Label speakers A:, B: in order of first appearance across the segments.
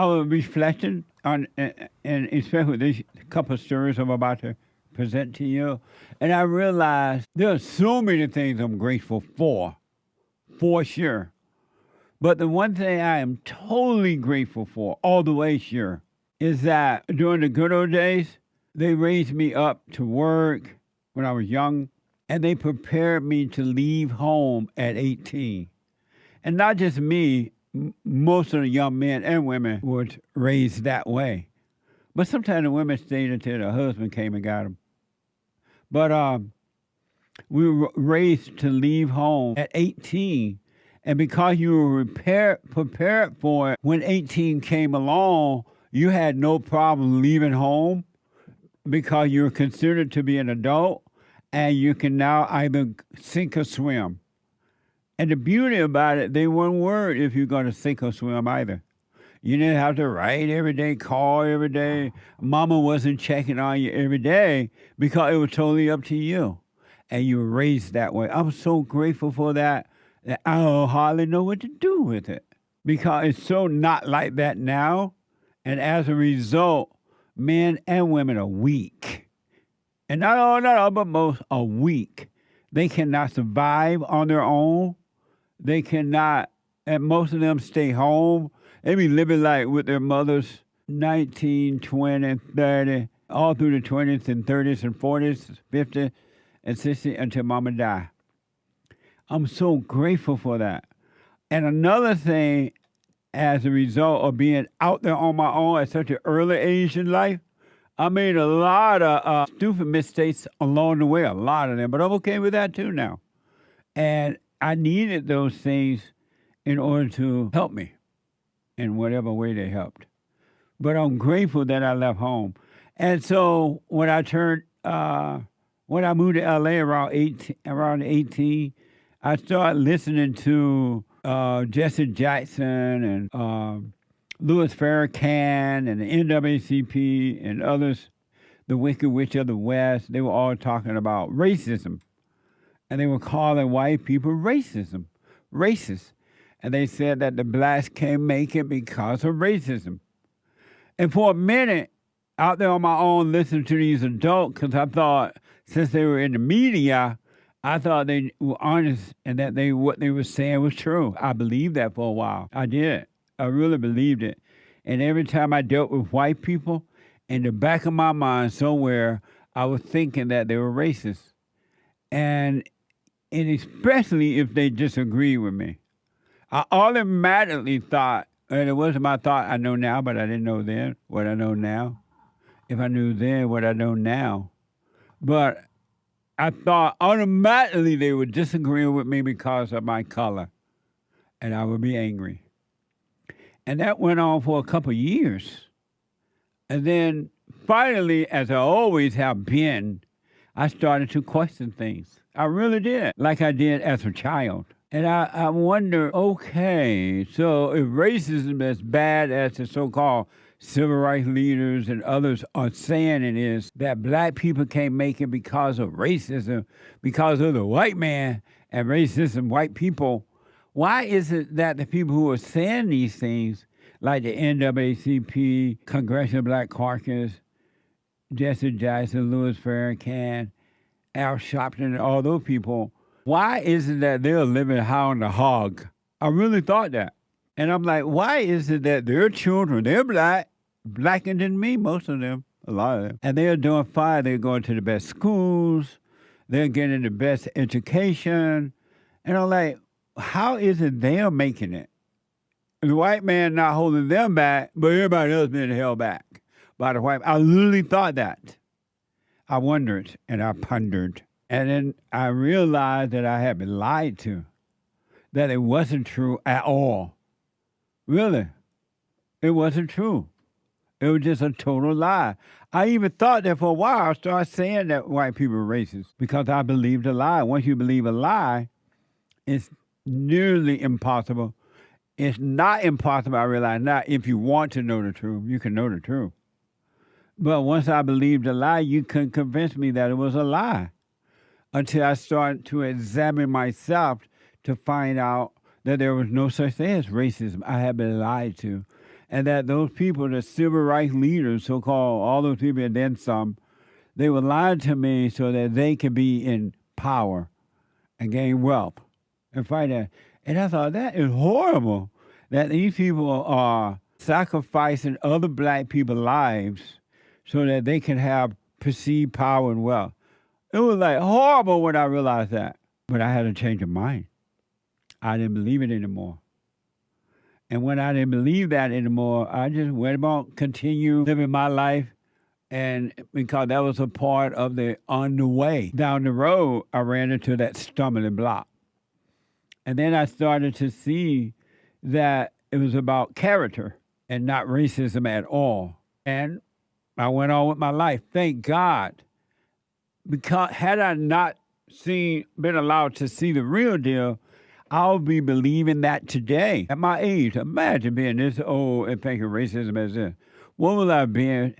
A: I was reflecting on, and especially these couple of stories I'm about to present to you, and I realized there are so many things I'm grateful for sure. But the one thing I am totally grateful for, all the way sure, is that during the good old days, they raised me up to work when I was young, and they prepared me to leave home at 18. And not just me, most of the young men and women were raised that way. But sometimes the women stayed until their husband came and got them. But we were raised to leave home at 18. And because you were prepared for it, when 18 came along, you had no problem leaving home because you were considered to be an adult and you can now either sink or swim. And the beauty about it, they weren't worried if you're going to sink or swim either. You didn't have to write every day, call every day. Mama wasn't checking on you every day because it was totally up to you. And you were raised that way. I'm so grateful for that I don't hardly know what to do with it because it's so not like that now. And as a result, men and women are weak. And not all, but most are weak. They cannot survive on their own. They cannot, and most of them stay home. They be living like with their mothers 19, 20, 30, all through the 20s and 30s and 40s, 50s and 60s until mama die. I'm so grateful for that. And another thing, as a result of being out there on my own at such an early age in life, I made a lot of stupid mistakes along the way, a lot of them, but I'm okay with that too now. And I needed those things in order to help me in whatever way they helped. But I'm grateful that I left home. And so when I moved to LA around 18, I started listening to Jesse Jackson and Louis Farrakhan and the NAACP and others, the Wicked Witch of the West. They were all talking about racism. And they were calling white people racist. And they said that the blacks can't make it because of racism. And for a minute, out there on my own, listening to these adults, because I thought, since they were in the media, I thought they were honest and that what they were saying was true. I believed that for a while. I did. I really believed it. And every time I dealt with white people, in the back of my mind somewhere, I was thinking that they were racist. And especially if they disagreed with me. I automatically thought, and it wasn't my thought I know now, but I didn't know then what I know now. If I knew then what I know now. But I thought automatically they would disagree with me because of my color, and I would be angry. And that went on for a couple of years. And then finally, as I always have been, I started to question things. I really did, like I did as a child. And I wonder, okay, so if racism is as bad as the so-called civil rights leaders and others are saying it is, that black people can't make it because of racism, because of the white man and racism, white people, why is it that the people who are saying these things, like the NAACP, Congressional Black Caucus, Jesse Jackson, Louis Farrakhan, Al Sharpton, and all those people, why is it that they're living high on the hog? I really thought that. And I'm like, why is it that their children, they're blacker than me, most of them, a lot of them, and they're doing fine. They're going to the best schools. They're getting the best education. And I'm like, how is it they're making it? The white man not holding them back, but everybody else being held back by the white. I literally thought that. I wondered and I pondered. And then I realized that I had been lied to, that it wasn't true at all. Really, it wasn't true. It was just a total lie. I even thought that for a while I started saying that white people were racist because I believed a lie. Once you believe a lie, it's nearly impossible. It's not impossible, I realize now. If you want to know the truth, you can know the truth. But once I believed a lie, you couldn't convince me that it was a lie until I started to examine myself to find out that there was no such thing as racism. I had been lied to. And that those people, the civil rights leaders, so-called, all those people and then some, they were lying to me so that they could be in power and gain wealth and fight that. And I thought, that is horrible that these people are sacrificing other black people's lives so that they can have perceived power and wealth. It was like horrible when I realized that. But I had a change of mind. I didn't believe it anymore. And when I didn't believe that anymore, I just went on, continue living my life. And because that was a part of on the way down the road, I ran into that stumbling block. And then I started to see that it was about character and not racism at all. And I went on with my life. Thank God. Because had I not been allowed to see the real deal, I'll be believing that today. At my age, imagine being this old and thinking racism as this. What would I have been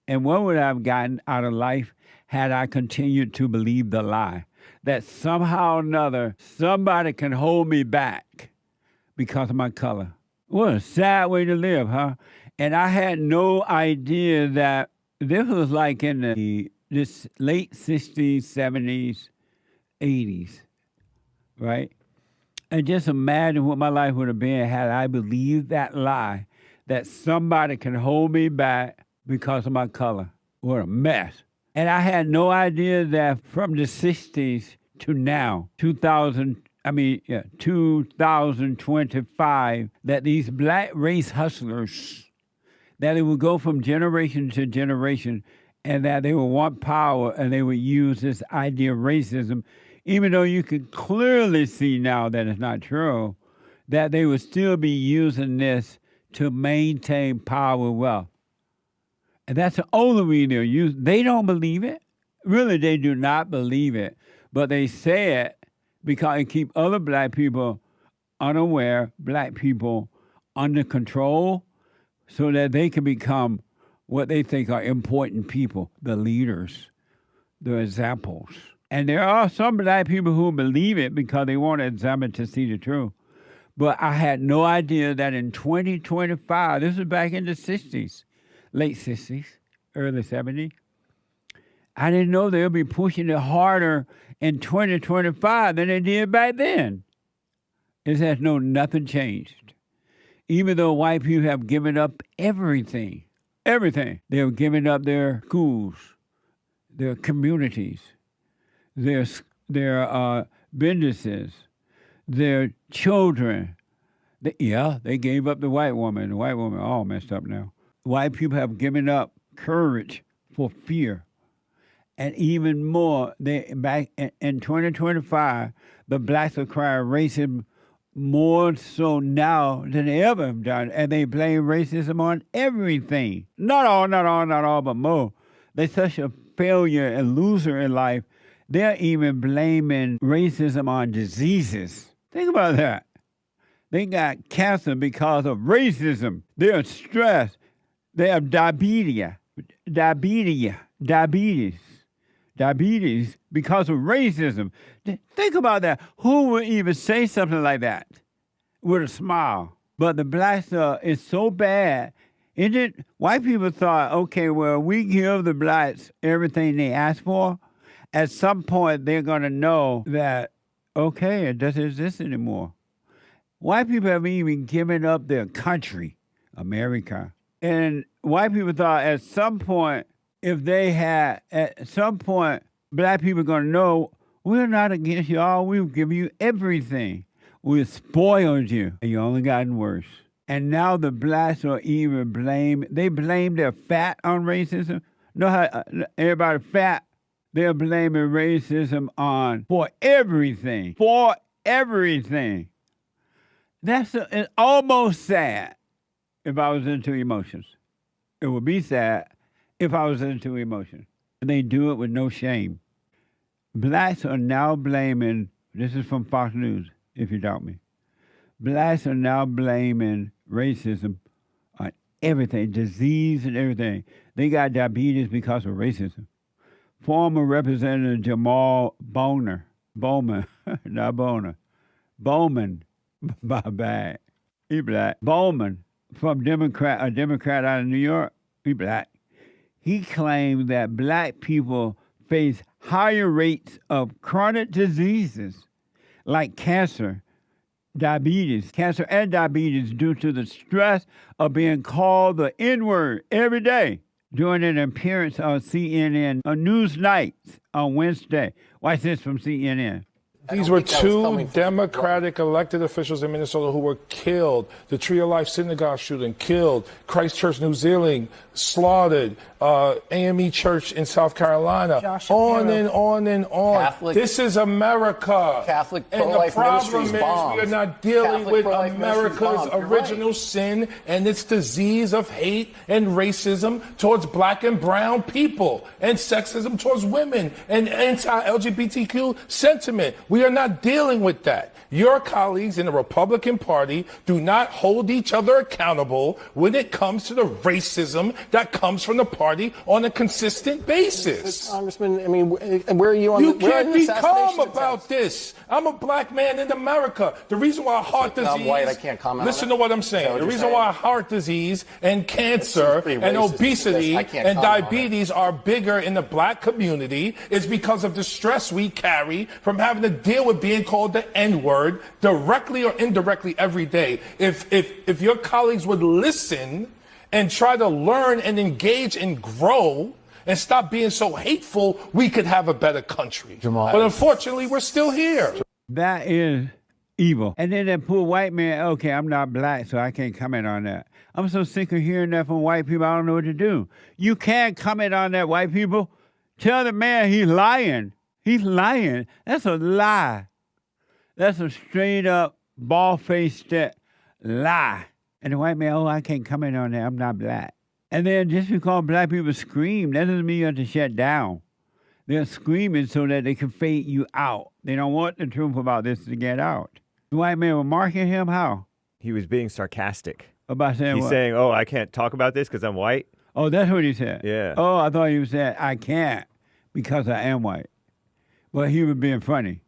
A: and what would I have gotten out of life had I continued to believe the lie that somehow or another somebody can hold me back because of my color? What a sad way to live, huh? And I had no idea that this was like in this late 60s, 70s, 80s, right? And just imagine what my life would have been had I believed that lie, that somebody can hold me back because of my color. What a mess. And I had no idea that from the 60s to now, 2025, that these black race hustlers, that it would go from generation to generation and that they would want power and they would use this idea of racism, even though you can clearly see now that it's not true, that they would still be using this to maintain power and wealth. And that's the only reason they're using. They don't believe it. Really, they do not believe it. But they say it because it keeps other black people unaware, black people under control, so that they can become what they think are important people, the leaders, the examples. And there are some black people who believe it because they want to examine to see the truth. But I had no idea that in 2025, this was back in the 60s, late 60s, early 70s, I didn't know they'll be pushing it harder in 2025 than they did back then. It has nothing changed. Even though white people have given up everything, they have given up their schools, their communities, their businesses, their children. They gave up the white woman. The white woman all messed up now. White people have given up courage for fear. And even more, back in 2025, the blacks are crying racism more so now than they ever have done. And they blame racism on everything. Not all, but more. They're such a failure and loser in life. They're even blaming racism on diseases. Think about that. They got cancer because of racism. They're stressed. They have diabetes because of racism. Think about that. Who would even say something like that with a smile? But the blacks is so bad. White people thought, okay, well, we give the blacks everything they ask for. At some point, they're going to know that, okay, it doesn't exist anymore. White people have even given up their country, America. And white people thought at some point, black people are going to know, we're not against y'all, we'll give you everything. We've spoiled you, and you only gotten worse. And now the blacks are even blame their fat on racism. Know how everybody fat? They're blaming racism for everything. It's almost sad if I was into emotions. It would be sad if I was into emotions. They do it with no shame. Blacks are now blaming, this is from Fox News, if you doubt me. Blacks are now blaming racism on everything, disease and everything. They got diabetes because of racism. Former Representative JAMAAL BOWMAN, my bad, he black. BOWMAN, from a Democrat out of New York, he black. He claimed that black people face higher rates of chronic diseases like cancer and diabetes due to the stress of being called the N-word every day. During an appearance on CNN News Nights on Wednesday. Watch this from CNN.
B: These were two Democratic elected officials in Minnesota who were killed. The Tree of Life synagogue shooting, killed. Christchurch, New Zealand, slaughtered. AME Church in South Carolina. On and on and on.
C: Catholic,
B: this is America.
C: Catholic
B: pro-life
C: ministries bombed.
B: We are not dealing
C: Catholic
B: with America's original sin and its disease of hate and racism towards black and brown people and sexism towards women and anti-LGBTQ sentiment. We are not dealing with that. Your colleagues in the Republican Party do not hold each other accountable when it comes to the racism that comes from the party on a consistent basis.
C: Congressman, I mean, where are you on?
B: You can't be calm about this. I'm a black man in America. The reason why heart disease.
C: I'm white. I can't comment.
B: Listen to what I'm saying. The reason why heart disease and cancer and obesity and diabetes are bigger in the black community is because of the stress we carry from having to deal with being called the N-word directly or indirectly every day. If your colleagues would listen and try to learn and engage and grow and stop being so hateful, we could have a better country.
C: JAMAAL.
B: But unfortunately, we're still here.
A: That is evil. And then that poor white man, okay, I'm not black, so I can't comment on that. I'm so sick of hearing that from white people, I don't know what to do. You can't comment on that, white people. Tell the man he's lying. He's lying. That's a lie. That's a straight up, bald-faced lie. And the white man, oh, I can't comment on that. I'm not black. And then just because black people scream, that doesn't mean you have to shut down. They're screaming so that they can fade you out. They don't want the truth about this to get out. The white man was marking him how?
D: He was being sarcastic.
A: About saying
D: He's
A: what?
D: saying, oh, I can't talk about this because I'm white.
A: Oh, that's what he said?
D: Yeah.
A: Oh, I thought he was saying, I can't because I am white. But he was being funny.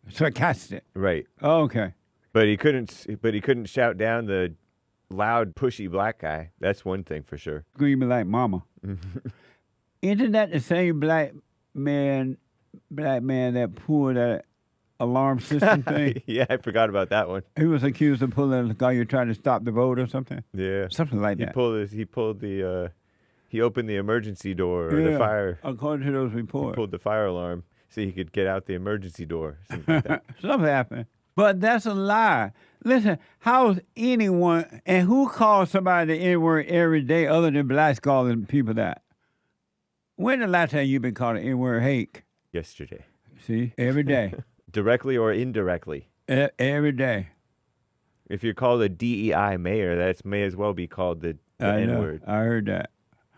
A: Sarcastic.
D: Right.
A: Oh, okay.
D: But he couldn't shout down the loud, pushy black guy. That's one thing for sure.
A: Screaming like mama. Isn't that the same black man that pulled that alarm system thing?
D: Yeah, I forgot about that one.
A: He was accused of pulling the guy you're trying to stop the vote or something?
D: Yeah.
A: Something like that.
D: He opened the emergency door or the fire.
A: According to those
D: He
A: reports.
D: pulled the fire alarm so he could get out the emergency door. Something like that.
A: Something happened. But that's a lie. Listen, how's anyone, and who calls somebody the N-word every day other than blacks calling people that? When the last time you've been called an N-word hake?
D: Yesterday.
A: See, every day.
D: Directly or indirectly.
A: Every day.
D: If you're called a DEI mayor, that may as well be called the N-word.
A: I heard that.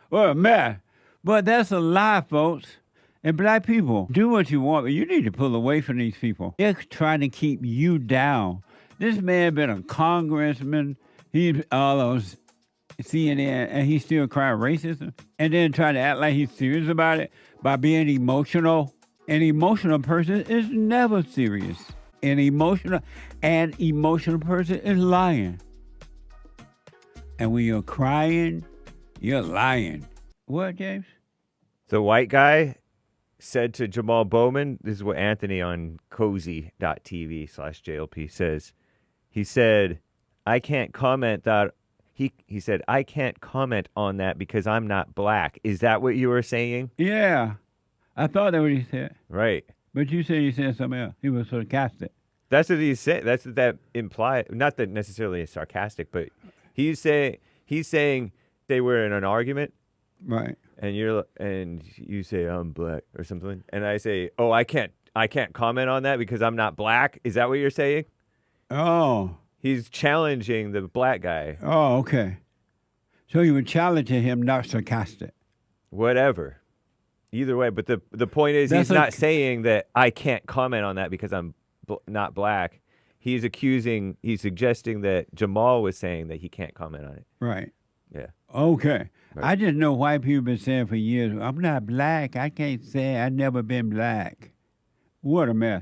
A: Well, man, but that's a lie, folks. And black people, do what you want, but you need to pull away from these people. They're trying to keep you down. This man been a congressman. He's all those CNN, and he's still crying racism. And then trying to act like he's serious about it by being emotional. An emotional person is never serious. An emotional person is lying. And when you're crying, you're lying. What, James?
D: The white guy said to JAMAAL BOWMAN, this is what Anthony on cozy.tv/JLP says. He said, I can't comment that. He said, I can't comment on that because I'm not black. Is that what you were saying?
A: Yeah. I thought that what he said.
D: Right.
A: But you said he said something else. He was sarcastic.
D: That's what he said. That's what that implied. Not that necessarily is sarcastic, but he's saying they were in an argument.
A: Right.
D: And you say I'm black or something, and I say, oh, I can't comment on that because I'm not black. Is that what you're saying?
A: Oh.
D: He's challenging the black guy.
A: Oh, okay. So you were challenging him, not sarcastic.
D: Whatever. Either way, but the point is, he's not saying that I can't comment on that because I'm not black. He's suggesting that JAMAAL was saying that he can't comment on it.
A: Right.
D: Yeah.
A: Okay.
D: Right.
A: I just know white people been saying for years, I'm not black. I can't say I've never been black. What a mess.